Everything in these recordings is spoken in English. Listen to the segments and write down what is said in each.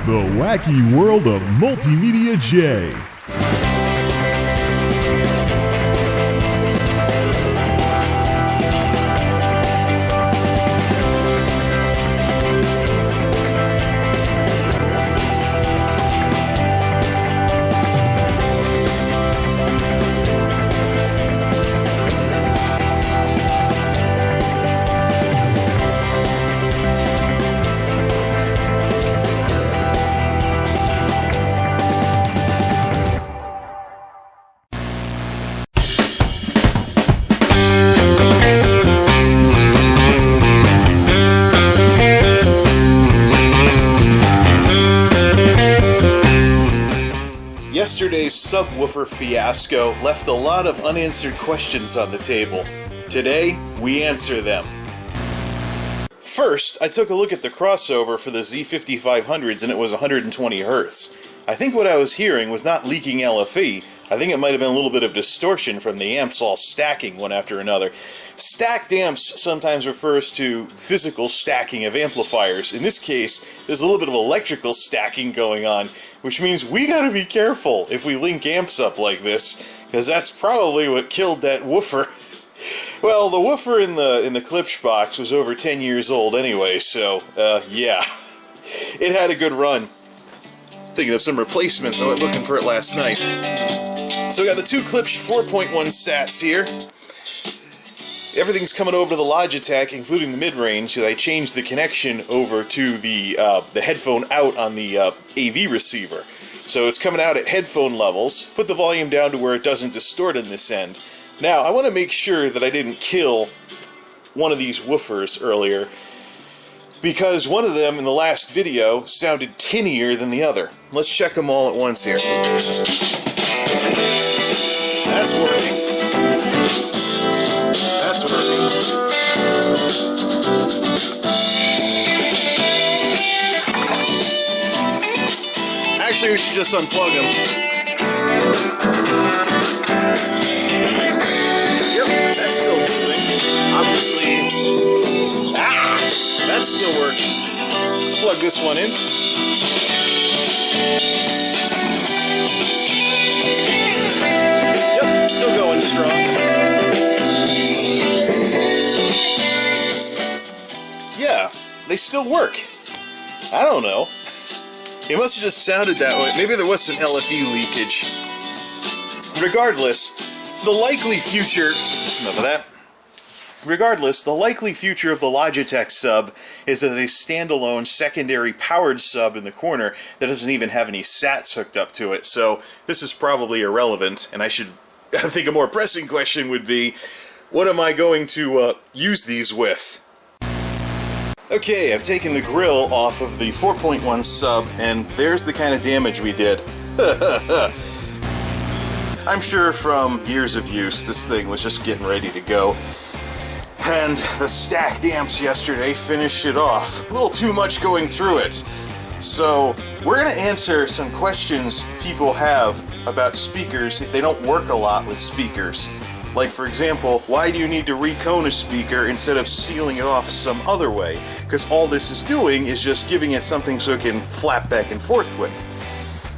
The wacky world of MultimediaJay. Yesterday's subwoofer fiasco left a lot of unanswered questions on the table. Today, we answer them. First, I took a look at the crossover for the Z5500s and it was 120 Hz. I think what I was hearing was not leaking LFE. I think it might have been a little bit of distortion from the amps all stacking one after another. Stacked amps sometimes refers to physical stacking of amplifiers. In this case, there's a little bit of electrical stacking going on, which means we gotta be careful if we link amps up like this, because that's probably what killed that woofer. Well, the woofer in the Klipsch box was over 10 years old anyway, so, yeah. It had a good run. Thinking of some replacements, I went looking for it last night. So we got the two Klipsch 4.1 sats here. Everything's coming over to the Logitech, including the mid-range. I changed the connection over to the headphone out on the AV receiver. So it's coming out at headphone levels. Put the volume down to where it doesn't distort on this end. Now, I want to make sure that I didn't kill one of these woofers earlier, because one of them in the last video sounded tinnier than the other. Let's check them all at once here. That's working. That's working. Actually, we should just unplug them. Yep, that's still moving. Obviously. That's still working. Let's plug this one in. Yep, still going strong. Yeah, they still work. I don't know. It must have just sounded that way. Maybe there was some LFE leakage. Regardless, the likely future... That's enough of that. Regardless, the likely future of the Logitech sub is as a standalone secondary powered sub in the corner that doesn't even have any sats hooked up to it, so this is probably irrelevant, and I think a more pressing question would be, what am I going to use these with? Okay, I've taken the grill off of the 4.1 sub, and there's the kind of damage we did. I'm sure from years of use, this thing was just getting ready to go. And the stacked amps yesterday finished it off. A little too much going through it. So, we're going to answer some questions people have about speakers if they don't work a lot with speakers. Like, for example, why do you need to recone a speaker instead of sealing it off some other way? Because all this is doing is just giving it something so it can flap back and forth with.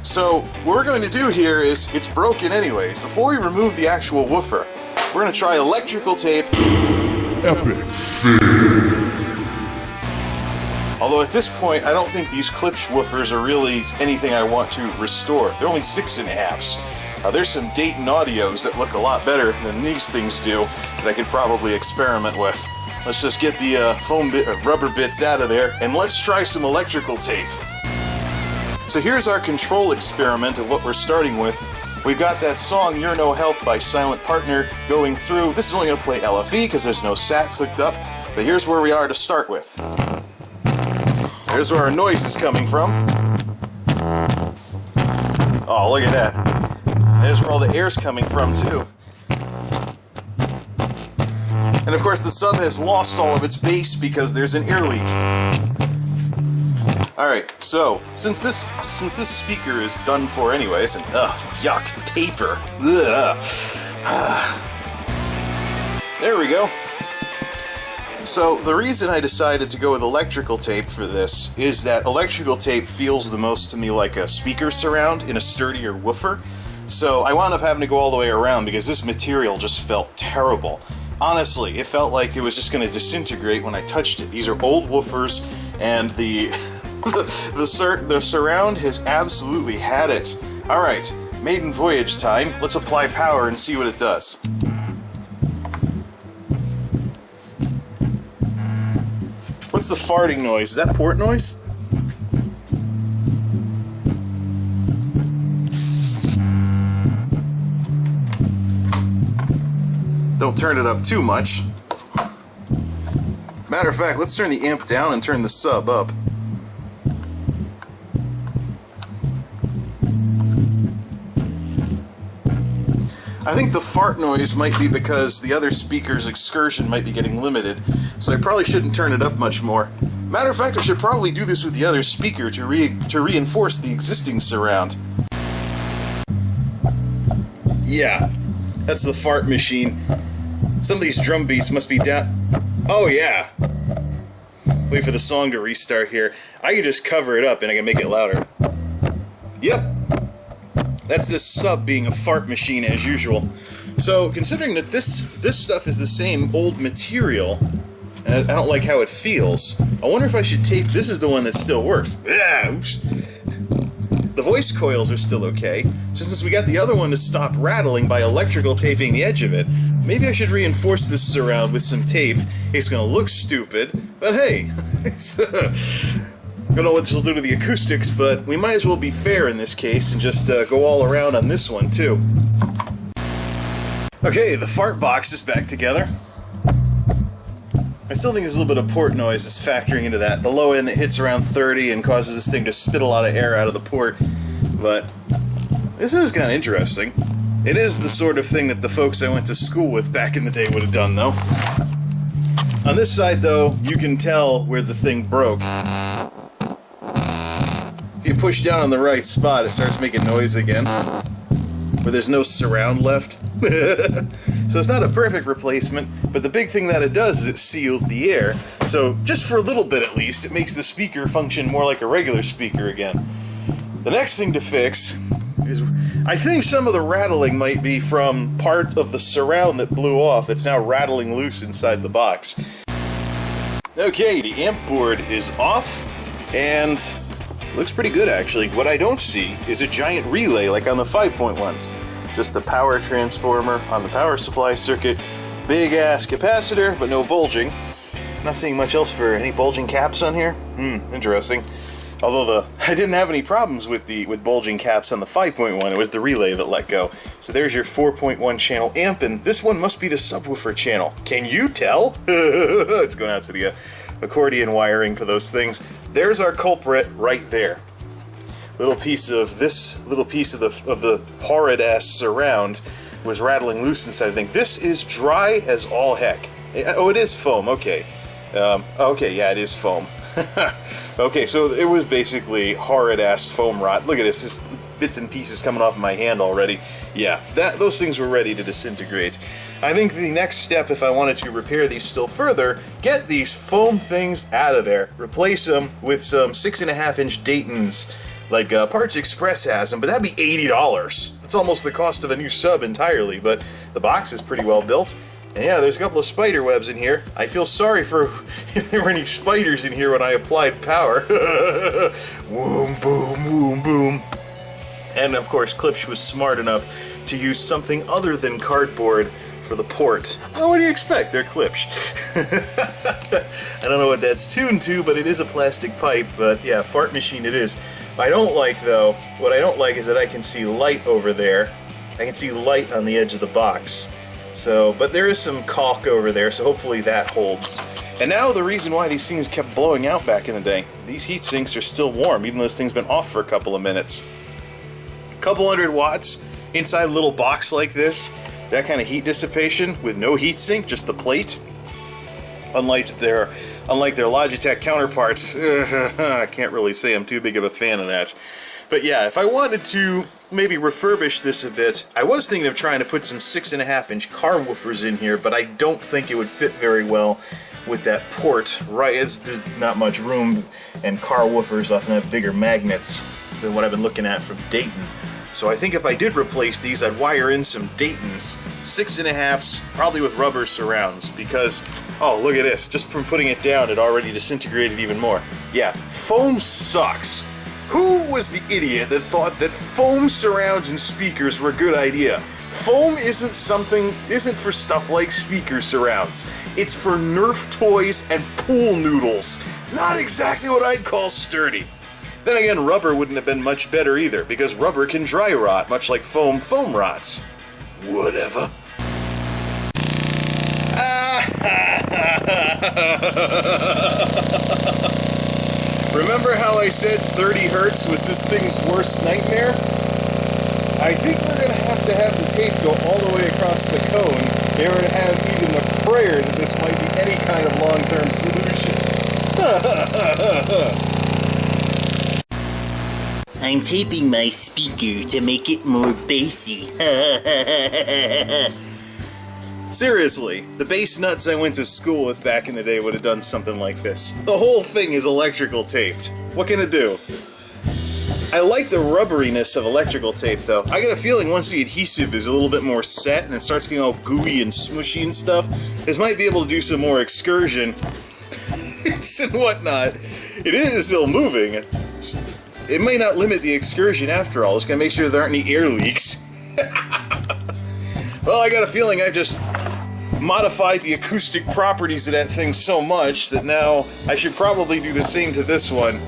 So, what we're going to do here is, it's broken anyways. Before we remove the actual woofer, we're going to try electrical tape. Epic. Although at this point, I don't think these Klipsch woofers are really anything I want to restore. They're only 6.5s. There's some Dayton Audios that look a lot better than these things do that I could probably experiment with. Let's just get the rubber bits out of there, and let's try some electrical tape. So here's our control experiment of what we're starting with. We've got that song, You're No Help by Silent Partner going through. This is only going to play LFE because there's no sats hooked up, but here's where we are to start with. Here's where our noise is coming from. Oh, look at that. There's where all the air's coming from, too. And of course the sub has lost all of its bass because there's an ear leak. Alright, so, since this speaker is done for anyways, and yuck, paper. There we go. So the reason I decided to go with electrical tape for this is that electrical tape feels the most to me like a speaker surround in a sturdier woofer. So I wound up having to go all the way around because this material just felt terrible. Honestly, it felt like it was just going to disintegrate when I touched it. These are old woofers, and the the surround has absolutely had it. All right, maiden voyage time. Let's apply power and see what it does. What's the farting noise? Is that port noise? Don't turn it up too much. Matter of fact, let's turn the amp down and turn the sub up. I think the fart noise might be because the other speaker's excursion might be getting limited, so I probably shouldn't turn it up much more. Matter of fact, I should probably do this with the other speaker to reinforce the existing surround. Yeah, that's the fart machine. Some of these drum beats must be down. Oh yeah. Wait for the song to restart here. I can just cover it up and I can make it louder. Yep. That's this sub being a fart machine as usual. So considering that this stuff is the same old material, and I don't like how it feels, I wonder if I should tape. This is the one that still works. Ah, oops. The voice coils are still okay. So since we got the other one to stop rattling by electrical taping the edge of it, maybe I should reinforce this surround with some tape. It's gonna look stupid, but hey, I don't know what this will do to the acoustics, but we might as well be fair in this case and just go all around on this one too. Okay, the fart box is back together. I still think there's a little bit of port noise that's factoring into that. The low end that hits around 30 and causes this thing to spit a lot of air out of the port. But this is kind of interesting. It is the sort of thing that the folks I went to school with back in the day would have done, though. On this side, though, you can tell where the thing broke. If you push down on the right spot, it starts making noise again. Where there's no surround left. So it's not a perfect replacement, but the big thing that it does is it seals the air. So just for a little bit at least, it makes the speaker function more like a regular speaker again. The next thing to fix is, I think some of the rattling might be from part of the surround that blew off. It's now rattling loose inside the box. Okay, the amp board is off, and looks pretty good actually. What I don't see is a giant relay like on the 5.1s. Just the power transformer on the power supply circuit. Big ass capacitor, but no bulging. Not seeing much else for any bulging caps on here. Interesting. Although I didn't have any problems with bulging caps on the 5.1, it was the relay that let go. So there's your 4.1 channel amp, and this one must be the subwoofer channel. Can you tell? It's going out to the accordion wiring for those things. There's our culprit right there. Little piece of the horrid ass surround was rattling loose inside. I think this is dry as all heck. Oh, it is foam. Okay. Okay, yeah, it is foam. Okay, so it was basically horrid ass foam rot. Look at this, just bits and pieces coming off of my hand already. Yeah, those things were ready to disintegrate. I think the next step, if I wanted to repair these still further, get these foam things out of there. Replace them with some 6.5-inch Daytons, like Parts Express has them, but that'd be $80. That's almost the cost of a new sub entirely, but the box is pretty well built. And yeah, there's a couple of spider webs in here. I feel sorry for if there were any spiders in here when I applied power. Boom, boom, boom, boom. And of course, Klipsch was smart enough to use something other than cardboard for the port. Well, what do you expect? They're Klipsch. I don't know what that's tuned to, but it is a plastic pipe. But yeah, fart machine it is. What I don't like is that I can see light over there. I can see light on the edge of the box. So, but there is some caulk over there, so hopefully that holds. And now the reason why these things kept blowing out back in the day. These heat sinks are still warm, even though this thing's been off for a couple of minutes. Couple hundred watts inside a little box like this. That kind of heat dissipation with no heat sink, just the plate. Unlike their unlike their Logitech counterparts. I can't really say I'm too big of a fan of that. But yeah, if I wanted to maybe refurbish this a bit, I was thinking of trying to put some 6.5-inch car woofers in here, but I don't think it would fit very well with that port. Right, there's not much room, and car woofers often have bigger magnets than what I've been looking at from Dayton. So I think if I did replace these, I'd wire in some Daytons, 6.5s, probably with rubber surrounds, because, oh, look at this. Just from putting it down, it already disintegrated even more. Yeah, foam sucks. Who was the idiot that thought that foam surrounds and speakers were a good idea? Foam isn't for stuff like speaker surrounds. It's for Nerf toys and pool noodles. Not exactly what I'd call sturdy. Then again, rubber wouldn't have been much better either, because rubber can dry rot, much like foam rots. Whatever. Remember how I said 30 hertz was this thing's worst nightmare? I think we're going to have the tape go all the way across the cone in order to have even a prayer that this might be any kind of long-term solution. I'm taping my speaker to make it more bassy. Seriously, the bass nuts I went to school with back in the day would have done something like this. The whole thing is electrical taped. What can it do? I like the rubberiness of electrical tape, though. I got a feeling once the adhesive is a little bit more set and it starts getting all gooey and smushy and stuff, this might be able to do some more excursion and whatnot. It is still moving. It may not limit the excursion after all. It's going to make sure there aren't any air leaks. Well, I got a feeling I just modified the acoustic properties of that thing so much that now I should probably do the same to this one.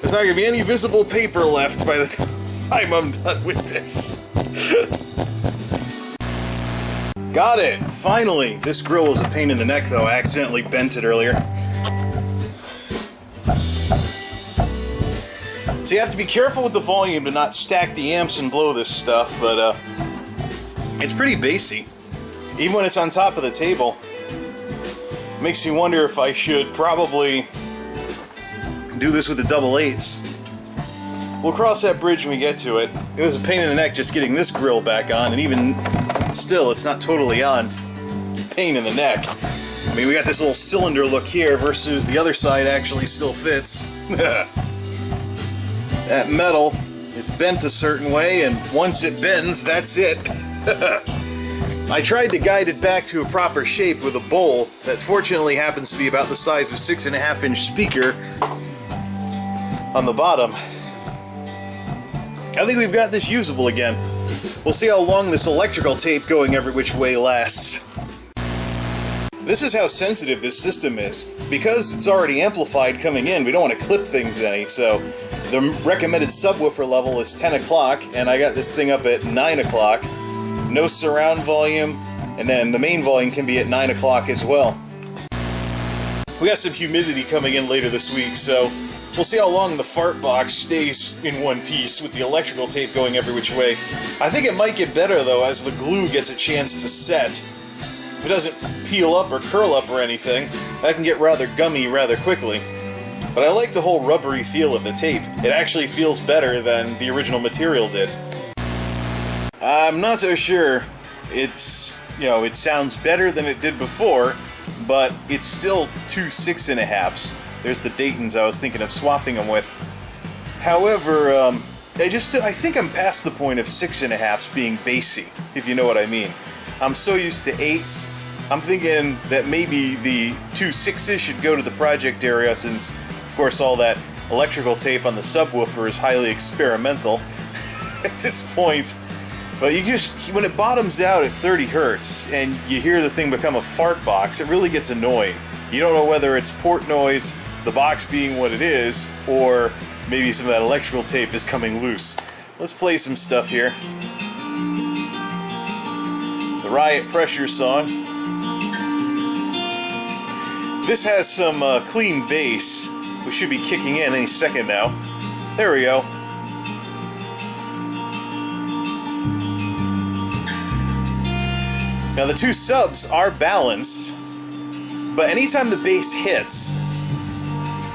There's not going to be any visible paper left by the time I'm done with this. Got it! Finally! This grill was a pain in the neck, though. I accidentally bent it earlier. So you have to be careful with the volume to not stack the amps and blow this stuff, but it's pretty bassy. Even when it's on top of the table. Makes you wonder if I should probably do this with the double eights. We'll cross that bridge when we get to it. It was a pain in the neck just getting this grill back on, and even still, it's not totally on. Pain in the neck. I mean, we got this little cylinder look here versus the other side actually still fits. That metal, it's bent a certain way, and once it bends, that's it. I tried to guide it back to a proper shape with a bowl that fortunately happens to be about the size of a 6.5-inch speaker on the bottom. I think we've got this usable again. We'll see how long this electrical tape going every which way lasts. This is how sensitive this system is. Because it's already amplified coming in, we don't want to clip things any, so the recommended subwoofer level is 10 o'clock, and I got this thing up at 9 o'clock. No surround volume, and then the main volume can be at 9 o'clock as well. We got some humidity coming in later this week, so we'll see how long the fart box stays in one piece with the electrical tape going every which way. I think it might get better, though, as the glue gets a chance to set. If it doesn't peel up or curl up or anything, that can get rather gummy rather quickly. But I like the whole rubbery feel of the tape. It actually feels better than the original material did. I'm not so sure it's, it sounds better than it did before, but it's still 2 6.5s. There's the Daytons I was thinking of swapping them with. However, I think I'm past the point of 6.5s being bassy, if you know what I mean. I'm so used to 8s. I'm thinking that maybe the 2 6s should go to the project area, since, of course, all that electrical tape on the subwoofer is highly experimental at this point. But when it bottoms out at 30 hertz and you hear the thing become a fart box, it really gets annoying. You don't know whether it's port noise, the box being what it is, or maybe some of that electrical tape is coming loose. Let's play some stuff here. The Riot Pressure song. This has some clean bass. We should be kicking in any second now. There we go. Now the two subs are balanced, but anytime the bass hits,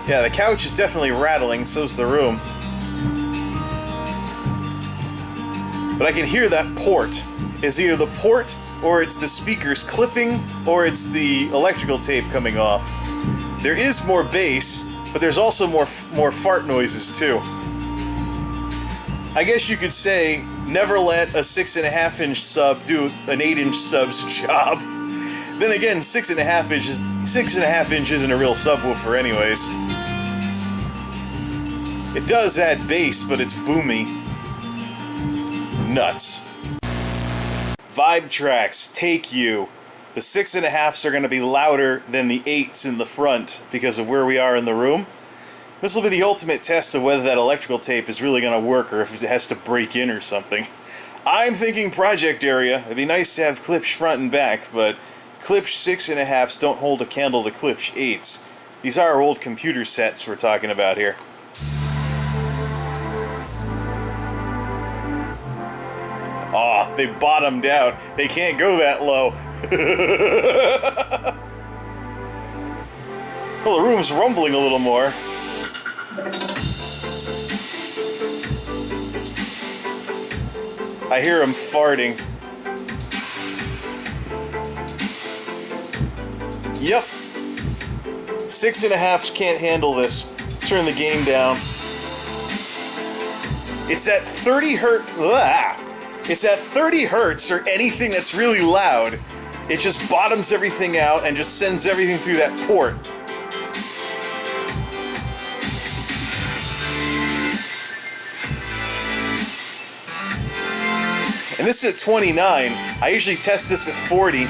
Yeah, the couch is definitely rattling, so's the room. But I can hear that port. It's either the port, or it's the speakers clipping, or it's the electrical tape coming off. There is more bass, but there's also more fart noises too. I guess you could say, never let a 6.5-inch sub do an 8-inch sub's job. Then again, 6.5 inch isn't a real subwoofer anyways. It does add bass, but it's boomy. Nuts. Vibe tracks, Take You. The 6.5s are going to be louder than the 8s in the front because of where we are in the room. This will be the ultimate test of whether that electrical tape is really going to work or if it has to break in or something. I'm thinking project area. It'd be nice to have Klipsch front and back, but Klipsch 6.5s don't hold a candle to Klipsch 8s. These are old computer sets we're talking about here. Aw, they bottomed out. They can't go that low. Well, the room's rumbling a little more. I hear him farting. Yep. 6.5s can't handle this. Let's turn the gain down. It's at 30 hertz. It's at 30 hertz or anything that's really loud. It just bottoms everything out and just sends everything through that port. And this is at 29. I usually test this at 40.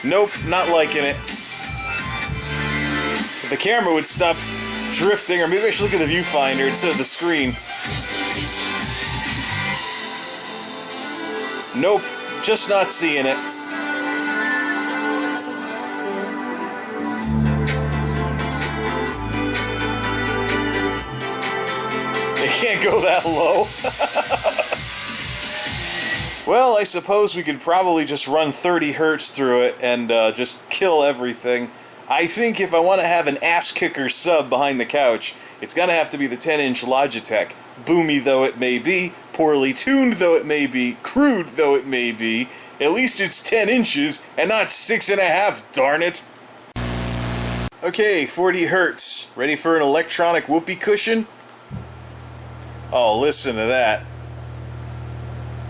Nope, not liking it. If the camera would stop drifting, or maybe I should look at the viewfinder instead of the screen. Nope, just not seeing it. It can't go that low. Well, I suppose we could probably just run 30 hertz through it and just kill everything. I think if I want to have an ass-kicker sub behind the couch, it's going to have to be the 10-inch Logitech. Boomy though it may be, poorly tuned though it may be, crude though it may be, at least it's 10 inches and not 6.5, darn it! Okay, 40 hertz. Ready for an electronic whoopee cushion? Oh, listen to that.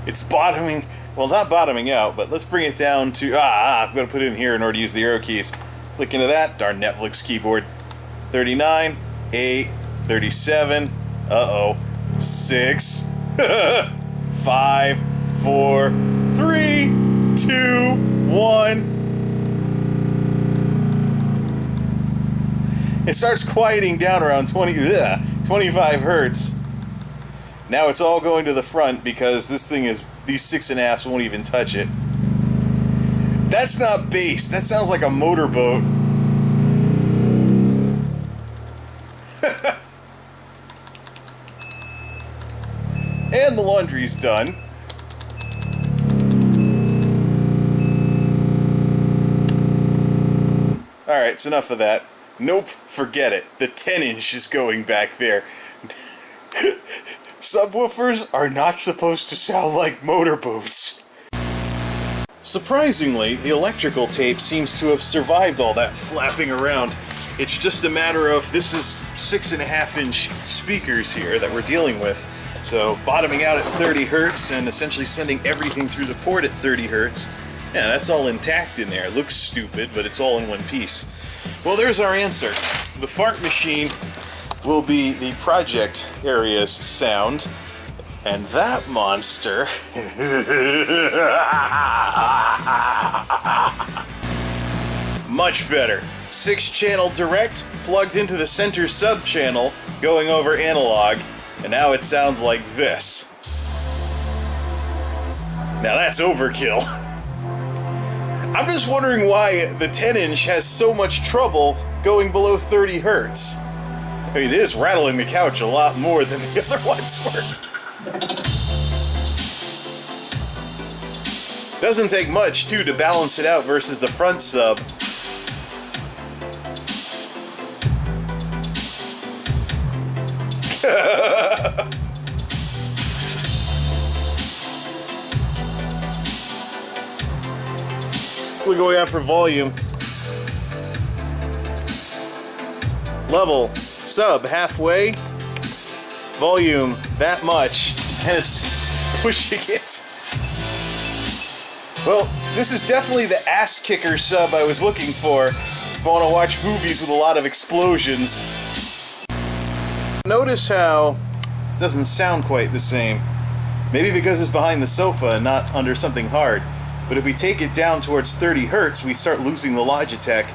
It's bottoming, well, not bottoming out, but let's bring it down to, I'm going to put it in here in order to use the arrow keys. Click into that, darn Netflix keyboard. 39, 8, 37, 6, 5, 4, 3, 2, 1. It starts quieting down around 25 hertz. Now it's all going to the front because these 6.5s won't even touch it. That's not bass. That sounds like a motorboat. And the laundry's done. Alright, it's enough of that. Nope, forget it. The 10-inch is going back there. Subwoofers are not supposed to sound like motorboats. Surprisingly, the electrical tape seems to have survived all that flapping around. It's just a matter of, this is 6.5-inch speakers here that we're dealing with. So bottoming out at 30 hertz and essentially sending everything through the port at 30 hertz. Yeah, that's all intact in there. It looks stupid, but it's all in one piece. Well, there's our answer. The fart machine will be the project area's sound, and that monster much better. 6-channel direct plugged into the center sub channel going over analog, and now it sounds like this. Now that's overkill. I'm just wondering why the 10-inch has so much trouble going below 30 hertz. I mean, it is rattling the couch a lot more than the other ones were. Doesn't take much, too, to balance it out versus the front sub. We're going out for volume. Level, sub halfway, volume that much, and it's pushing it. Well, this is definitely the ass kicker sub I was looking for if I want to watch movies with a lot of explosions. Notice how it doesn't sound quite the same. Maybe because it's behind the sofa and not under something hard. But if we take it down towards 30 Hertz, we start losing the Logitech.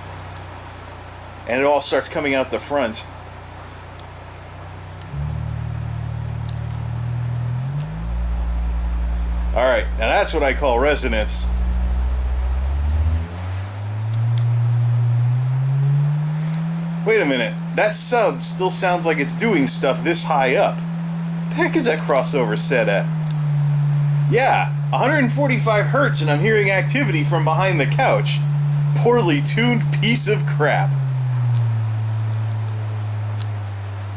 And it all starts coming out the front. Alright, now that's what I call resonance. Wait a minute, that sub still sounds like it's doing stuff this high up. What the heck is that crossover set at? Yeah, 145 Hertz and I'm hearing activity from behind the couch. Poorly tuned piece of crap.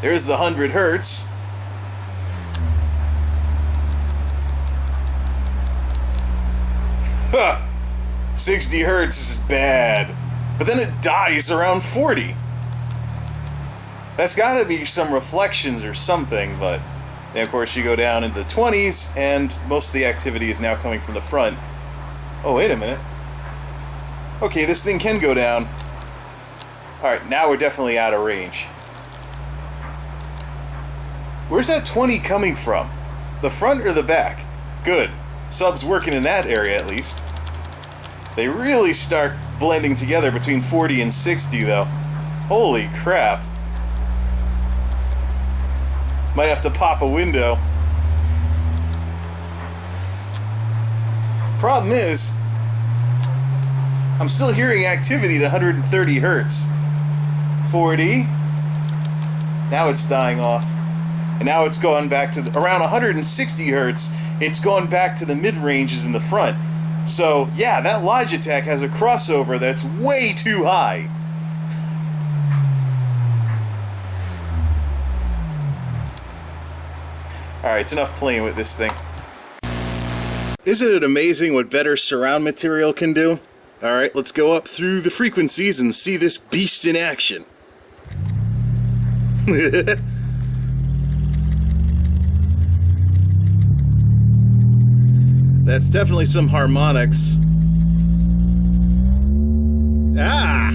There's the 100 Hertz. Huh! 60 Hertz is bad. But then it dies around 40. That's gotta be some reflections or something, but then of course you go down into the 20s and most of the activity is now coming from the front. Oh, wait a minute. Okay, this thing can go down. Alright, now we're definitely out of range. Where's that 20 coming from? The front or the back? Good. Sub's working in that area at least. They really start blending together between 40 and 60 though. Holy crap. Might have to pop a window. Problem is, I'm still hearing activity at 130 Hertz. 40. Now it's dying off. And now it's gone back to around 160 Hertz. It's gone back to the mid-ranges in the front. So, yeah, that Logitech has a crossover that's way too high. Alright, it's enough playing with this thing. Isn't it amazing what better surround material can do? Alright, let's go up through the frequencies and see this beast in action. That's definitely some harmonics. Ah!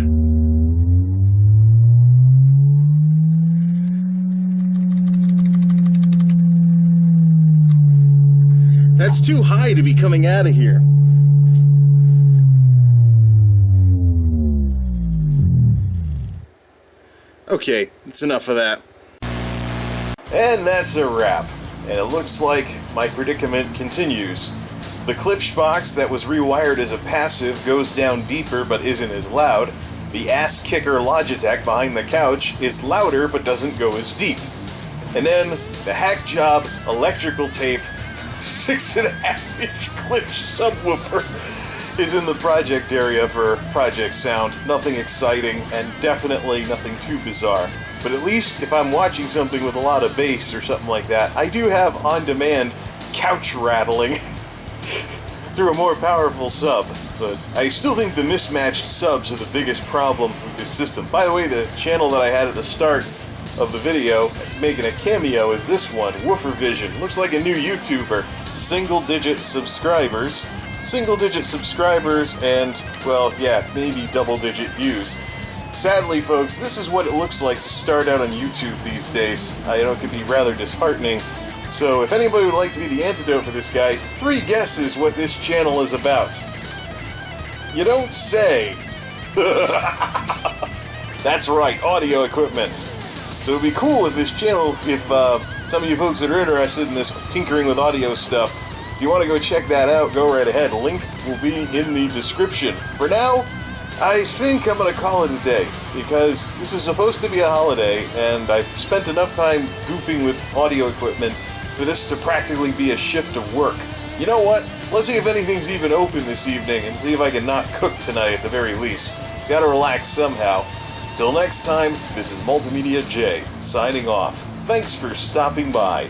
That's too high to be coming out of here. Okay, it's enough of that. And that's a wrap. And it looks like my predicament continues. The Klipsch box that was rewired as a passive goes down deeper but isn't as loud. The ass kicker Logitech behind the couch is louder but doesn't go as deep. And then the hack job electrical tape 6.5-inch Klipsch subwoofer is in the project area for project sound. Nothing exciting and definitely nothing too bizarre. But at least if I'm watching something with a lot of bass or something like that, I do have on-demand couch rattling through a more powerful sub. But I still think the mismatched subs are the biggest problem with this system. By the way, the channel that I had at the start of the video making a cameo is this one, WooferVision. Looks like a new YouTuber. Single-digit subscribers, and, well, yeah, maybe double-digit views. Sadly, folks, this is what it looks like to start out on YouTube these days. I know it can be rather disheartening. So if anybody would like to be the antidote for this guy, 3 guesses what this channel is about. You don't say. That's right, audio equipment. So it would be cool if this channel, if some of you folks that are interested in this tinkering with audio stuff, if you want to go check that out, go right ahead. Link will be in the description. For now, I think I'm going to call it a day, because this is supposed to be a holiday, and I've spent enough time goofing with audio equipment for this to practically be a shift of work. You know what? Let's see if anything's even open this evening, and see if I can not cook tonight at the very least. Gotta relax somehow. Till next time, this is MultimediaJay, signing off. Thanks for stopping by.